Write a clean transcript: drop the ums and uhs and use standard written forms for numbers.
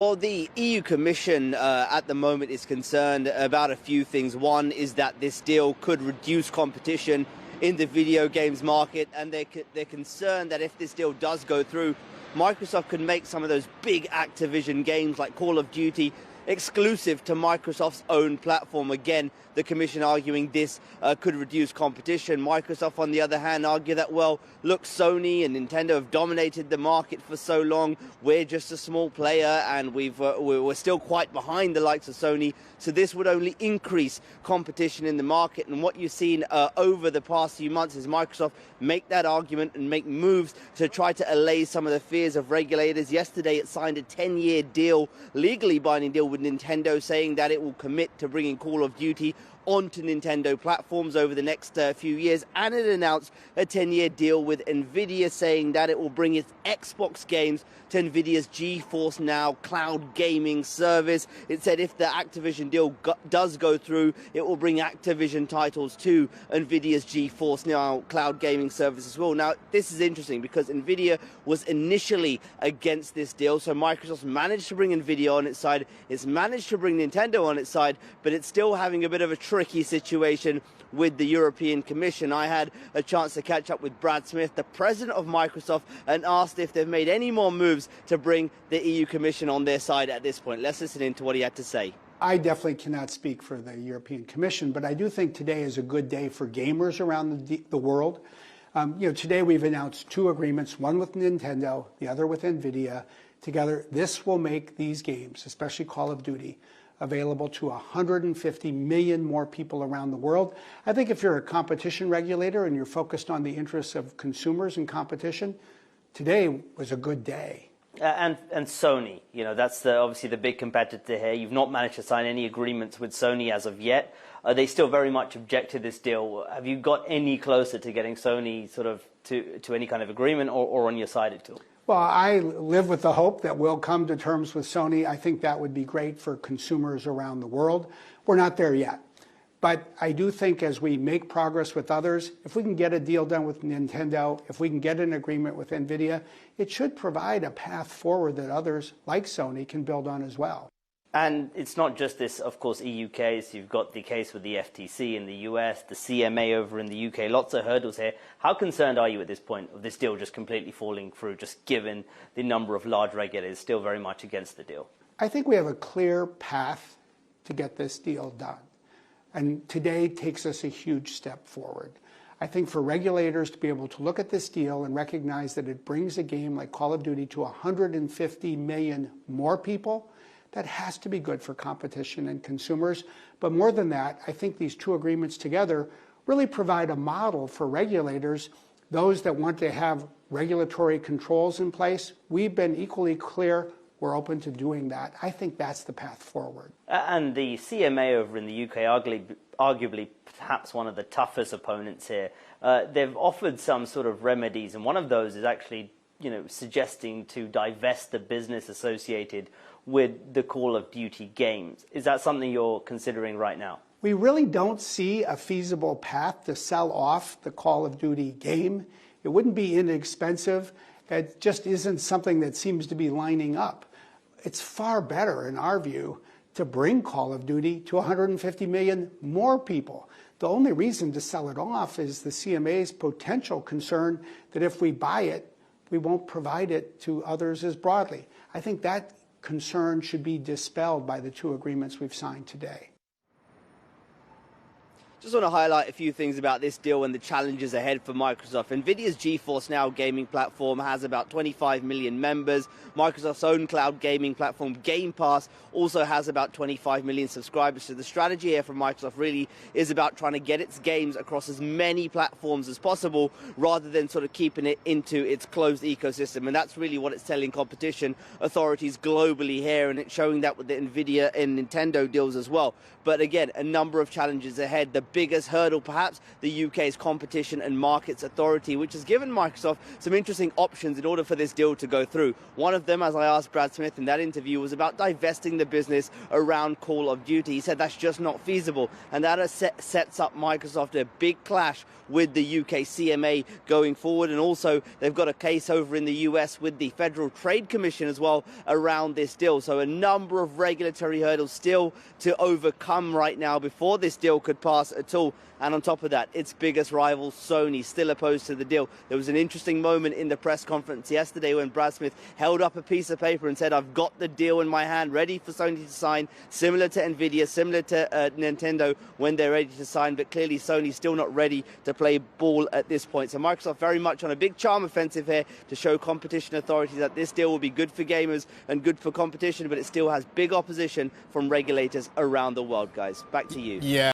Well, the EU Commission at the moment is concerned about a few things. One is that this deal could reduce competition in the video games market, and they're concerned that if this deal does go through, Microsoft could make some of those big Activision games like Call of Duty exclusive to Microsoft's own platform. Again, the Commission arguing this could reduce competition. Microsoft, on the other hand, argue that, well, look, Sony and Nintendo have dominated the market for so long. We're just a small player, and we're still quite behind the likes of Sony. So this would only increase competition in the market. And what you've seen over the past few months is Microsoft make that argument and make moves to try to allay some of the fears of regulators. Yesterday, it signed a 10-year deal, legally binding deal with Nintendo, saying that it will commit to bringing Call of Duty onto Nintendo platforms over the next few years, and it announced a 10-year deal with NVIDIA, saying that it will bring its Xbox games to NVIDIA's GeForce Now cloud gaming service. It said if the Activision deal does go through, it will bring Activision titles to NVIDIA's GeForce Now cloud gaming service as well. Now, this is interesting because NVIDIA was initially against this deal, so Microsoft managed to bring NVIDIA on its side, it's managed to bring Nintendo on its side, but it's still having a bit of a tricky situation with the European Commission. I had a chance to catch up with Brad Smith, the president of Microsoft, and asked if they've made any more moves to bring the EU Commission on their side at this point. Let's listen in to what he had to say. I definitely cannot speak for the European Commission, but I do think today is a good day for gamers around the world. Today we've announced two agreements, one with Nintendo, the other with NVIDIA. Together, this will make these games, especially Call of Duty, available to 150 million more people around the world. I think if you're a competition regulator and you're focused on the interests of consumers and competition, today was a good day. And Sony, that's obviously the big competitor here. You've not managed to sign any agreements with Sony as of yet. They still very much object to this deal. Have you got any closer to getting Sony sort of to any kind of agreement or on your side at all? Well, I live with the hope that we'll come to terms with Sony. I think that would be great for consumers around the world. We're not there yet. But I do think as we make progress with others, if we can get a deal done with Nintendo, if we can get an agreement with NVIDIA, it should provide a path forward that others like Sony can build on as well. And it's not just this, of course, EU case. You've got the case with the FTC in the US, the CMA over in the UK, lots of hurdles here. How concerned are you at this point of this deal just completely falling through, just given the number of large regulators still very much against the deal? I think we have a clear path to get this deal done. And today takes us a huge step forward. I think for regulators to be able to look at this deal and recognize that it brings a game like Call of Duty to 150 million more people, that has to be good for competition and consumers. But more than that, I think these two agreements together really provide a model for regulators, those that want to have regulatory controls in place. We've been equally clear we're open to doing that. I think that's the path forward. And the CMA over in the UK, arguably perhaps one of the toughest opponents here, they've offered some sort of remedies, and one of those is actually suggesting to divest the business associated with the Call of Duty games. Is that something you're considering right now? We really don't see a feasible path to sell off the Call of Duty game. It wouldn't be inexpensive. It just isn't something that seems to be lining up. It's far better, in our view, to bring Call of Duty to 150 million more people. The only reason to sell it off is the CMA's potential concern that if we buy it, we won't provide it to others as broadly. I think that concern should be dispelled by the two agreements we've signed today. Just want to highlight a few things about this deal and the challenges ahead for Microsoft. NVIDIA's GeForce Now gaming platform has about 25 million members. Microsoft's own cloud gaming platform, Game Pass, also has about 25 million subscribers. So the strategy here from Microsoft really is about trying to get its games across as many platforms as possible, rather than sort of keeping it into its closed ecosystem. And that's really what it's telling competition authorities globally here, and it's showing that with the NVIDIA and Nintendo deals as well. But again, a number of challenges ahead. The biggest hurdle, perhaps the UK's Competition and Markets Authority, which has given Microsoft some interesting options in order for this deal to go through. One of them, as I asked Brad Smith in that interview, was about divesting the business around Call of Duty. He said that's just not feasible, and that sets up Microsoft a big clash with the UK CMA going forward. And also they've got a case over in the US with the Federal Trade Commission as well around this deal. So a number of regulatory hurdles still to overcome right now before this deal could pass at all. And on top of that, its biggest rival, Sony, still opposed to the deal. There was an interesting moment in the press conference yesterday when Brad Smith held up a piece of paper and said, I've got the deal in my hand, ready for Sony to sign, similar to NVIDIA, similar to Nintendo when they're ready to sign. But clearly, Sony's still not ready to play ball at this point. So Microsoft very much on a big charm offensive here to show competition authorities that this deal will be good for gamers and good for competition, but it still has big opposition from regulators around the world, guys. Back to you. Yeah.